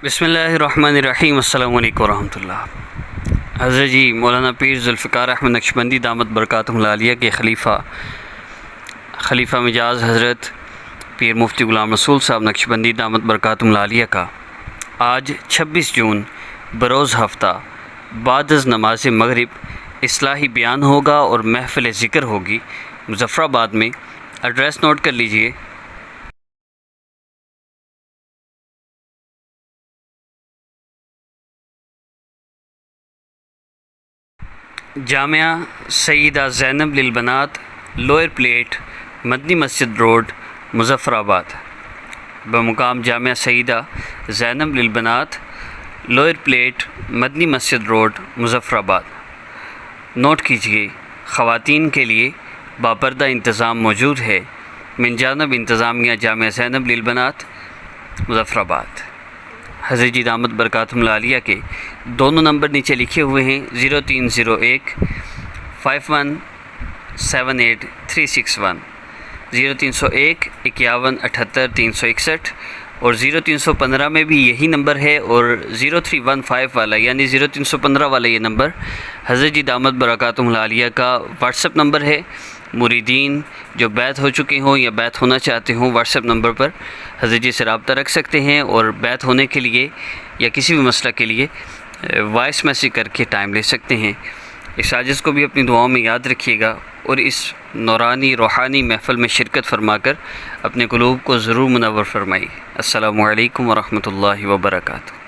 بسم اللہ الرحمن الرحیم۔ السلام علیکم ورحمۃ اللہ۔ حضرت جی مولانا پیر ذوالفقار احمد نقشبندی دامت برکاتہم العالیہ کے خلیفہ مجاز حضرت پیر مفتی غلام رسول صاحب نقشبندی دامت برکاتہم العالیہ کا آج 26 جون بروز ہفتہ بعد از نماز مغرب اصلاحی بیان ہوگا اور محفل ذکر ہوگی مظفر آباد میں۔ ایڈریس نوٹ کر لیجئے: جامعہ سیدہ زینب للبنات، لوئر پلیٹ، مدنی مسجد روڈ، مظفر آباد۔ بمقام جامعہ سیدہ زینب للبنات، لوئر پلیٹ، مدنی مسجد روڈ، مظفر آباد۔ نوٹ کیجیے، خواتین کے لیے باپردہ انتظام موجود ہے من جانب انتظامیہ جامعہ زینب للبنات، مظفر آباد۔ حضرت جی دامت برکاتہم العالیہ کے دونوں نمبر نیچے لکھے ہوئے ہیں: 0301 5178 361، 0301 5178 361، اور 0315 میں بھی یہی نمبر ہے، اور 0315 والا یعنی 0315 والا یہ نمبر حضرت جی دامت برکاتہم العالیہ کا واٹس ایپ نمبر ہے۔ مریدین جو بیعت ہو چکے ہوں یا بیعت ہونا چاہتے ہوں واٹس ایپ نمبر پر حضرت جی سے رابطہ رکھ سکتے ہیں، اور بیعت ہونے کے لیے یا کسی بھی مسئلہ کے لیے وائس میسیج کر کے ٹائم لے سکتے ہیں۔ اس عاجز کو بھی اپنی دعاؤں میں یاد رکھیے گا، اور اس نورانی روحانی محفل میں شرکت فرما کر اپنے قلوب کو ضرور منور فرمائیے۔ السلام علیکم ورحمۃ اللہ وبرکاتہ۔